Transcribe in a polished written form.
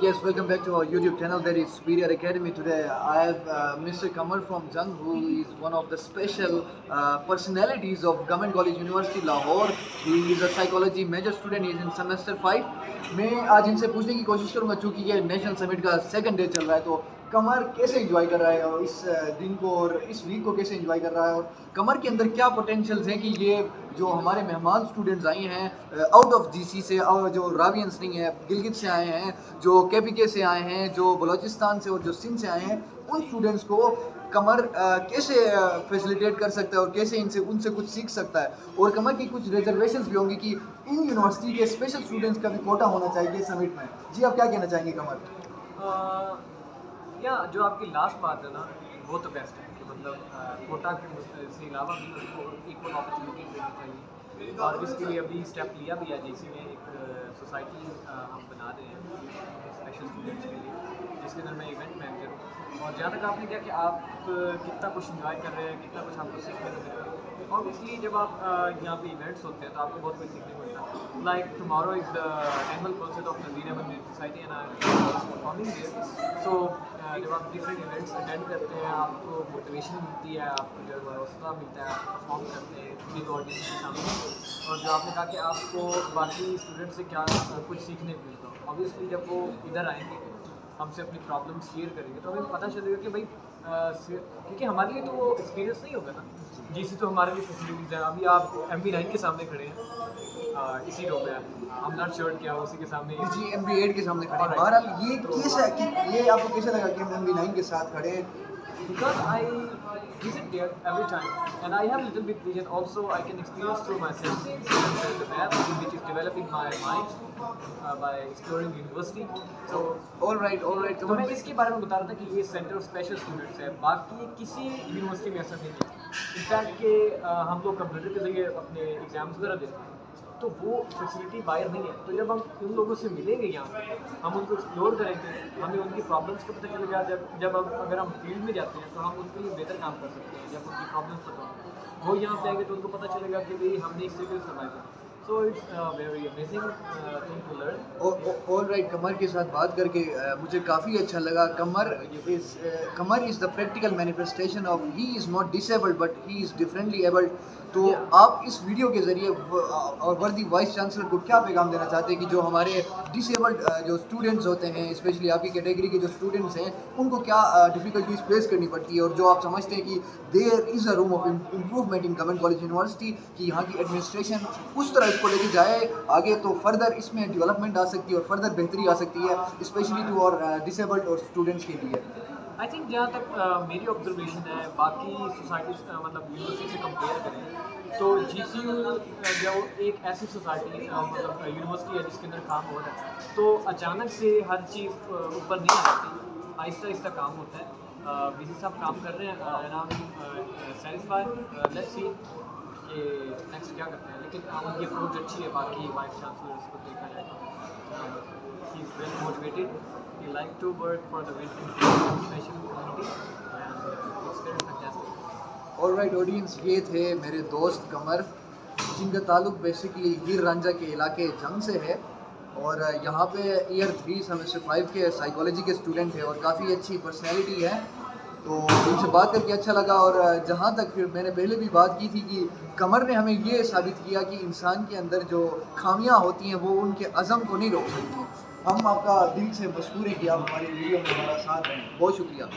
Yes, welcome back to our YouTube channel, that is Superior Academy. Today I have Mr. Kamal from Jung, who is one of the special personalities of Government College University Lahore. He is a psychology major student, he is in semester 5. मैं आज इनसे पूछने की कोशिश करूंगा, चूंकि ये national summit का सेकंड डे चल रहा है, तो कमर कैसे एंजॉय कर रहा है और इस दिन को और इस वीक को कैसे एंजॉय कर रहा है, और कमर के अंदर क्या पोटेंशियल्स हैं कि ये जो हमारे मेहमान स्टूडेंट्स आए हैं आउट ऑफ जीसी से, और जो रावियंस नहीं है, गिलगित से आए हैं, जो केपीके से आए हैं, जो बलूचिस्तान से और जो सिंध से आए हैं, उन स्टूडेंट्स को कमर कैसे फैसिलिटेट कर सकता है और कैसे इनसे उनसे कुछ सीख सकता है। और कमर की कुछ रिजर्वेशंस भी होंगी कि इन यूनिवर्सिटी के स्पेशल स्टूडेंट्स का भी कोटा होना चाहिए समिट में। जी, आप क्या कहना चाहेंगे कमर? या जो आपकी लास्ट बात है ना, वो तो बेस्ट है कि मतलब कोटा से अलावा भी उसको इक्वल अपॉर्चुनिटी देनी चाहिए। और इसके लिए अभी स्टेप लिया भी है, जैसे में एक सोसाइटी हम बना रहे हैं स्पेशल स्टूडेंट्स के लिए, जिसके अंदर मैं इवेंट मैनेजर हूँ। और जहाँ तक आपने क्या कि आप कितना कुछ इंजॉय कर रहे हैं, कितना कुछ आपको सीखने को मिल रहा है, और इसलिए जब आप यहाँ पे इवेंट्स होते हैं तो आपको बहुत कुछ सीखने को मिलता है। Like tomorrow is the annual concert of Nazir Ahmed society and I performing there. So जब आप डिफरेंट इवेंट्स अटेंड करते हैं, आपको मोटिवेशन मिलती है, आपको जो हौसला मिलता है, आप परफॉर्म करते हैं बिग ऑडियंस के सामने। और जो आपने कहा कि आपको बाकी स्टूडेंट से क्या कुछ सीखने को मिलता है, ऑब्वियसली जब वो इधर आएंगे हमसे अपनी प्रॉब्लम्स शेयर करेंगे तो हमें पता चलेगा कि भाई क्योंकि हमारे लिए तो वो एक्सपीरियंस नहीं होगा ना। जीसी तो हमारे लिए फैसिलिटीज़ है। अभी आप MB9 के सामने खड़े हैं, इसी रो पे हम नॉट श्योर क्या उसी के सामने जी, MB8 के सामने खड़े हैं। बहरहाल ये कैसा कि ये आपको कैसे लगा कि हम MB9 के साथ खड़े हैं? because I visit there every time and I have a little bit vision also. I can experience through myself the map which is developing my mind by exploring university. So all right तो मैं इसके बारे में बता रहा था कि ये सेंटर ऑफ स्पेशल स्टूडेंट्स है, बाकी किसी यूनिवर्सिटी में ऐसा नहीं है। इनफैक्ट कि हम लोग कंप्यूटर के जरिए अपने एग्जाम्स वगैरह देते हैं तो वो फैसिलिटी बाहर नहीं है। तो जब हम उन लोगों से मिलेंगे यहाँ, हम उनको एक्सप्लोर करेंगे, हमें उनकी प्रॉब्लम्स का पता चलेगा। जब अगर हम फील्ड में जाते हैं तो हम उनके लिए बेहतर काम कर सकते हैं। जब उनकी प्रॉब्लम्स पता होंगी, वो यहाँ पे आएंगे तो उनको पता चलेगा कि भाई हमने इस तरीके से सर्वाइव किया। So it's very amazing thing to learn. All right, Qamar के साथ बात करके मुझे काफ़ी अच्छा लगा। Qamar is the practical manifestation of he is not disabled but he is differently abled. तो आप इस वीडियो के ज़रिए और वर्दी वाइस चांसलर को क्या पैगाम देना चाहते हैं कि जो हमारे डिसेबल्ड जो स्टूडेंट्स होते हैं, स्पेशली आपकी कैटेगरी के जो स्टूडेंट्स हैं, उनको क्या डिफ़िकल्टीज फेस करनी पड़ती है, और जो आप समझते हैं कि there is a room of improvement in government college university, कि यहाँ की एडमिनिस्ट्रेशन उस तरह इसको लेके जाए आगे तो फर्दर इसमें डेवलपमेंट आ सकती है और फर्दर बेहतरी आ सकती है, स्पेशली टू और डिसेबल्ड और स्टूडेंट्स के लिए। आई थिंक जहाँ तक मेरी ऑब्जर्वेशन है, बाकी सोसाइटीज़ मतलब यूनिवर्सिटी से कंपेयर करें तो GCU जो एक ऐसी सोसाइटी मतलब यूनिवर्सिटी है जिसके अंदर काम हो रहा है, तो अचानक से हर चीज़ ऊपर नहीं आ जाती, आहिस्ता आहिस्ता काम होता है। बीसी साहब काम कर रहे हैं and I am satisfied. Let's see कि नेक्स्ट क्या करते हैं, लेकिन उनकी अप्रोच अच्छी है। बाकी वाइस चांसलर्स को देखा जाए तो he is well motivated, he like to work for the special community and it's very fantastic. All right audience, ये थे मेरे दोस्त कमर, जिनका ताल्लुक बेसिकली हीर रांझा के इलाके जंग से है, और यहाँ पे ईयर 3 सेमेस्टर 5 के साइकोलॉजी के स्टूडेंट है और काफ़ी अच्छी पर्सनैलिटी है। तो इनसे बात करके अच्छा लगा। और जहाँ तक फिर मैंने पहले भी बात की थी कि कमर ने हमें ये साबित किया कि इंसान के अंदर जो खामियां होती हैं वो उनके अज़म को नहीं रोक सकती। हम आपका दिल से मशहूर है कि आप हमारी वीडियो में हमारा साथ दें। बहुत शुक्रिया।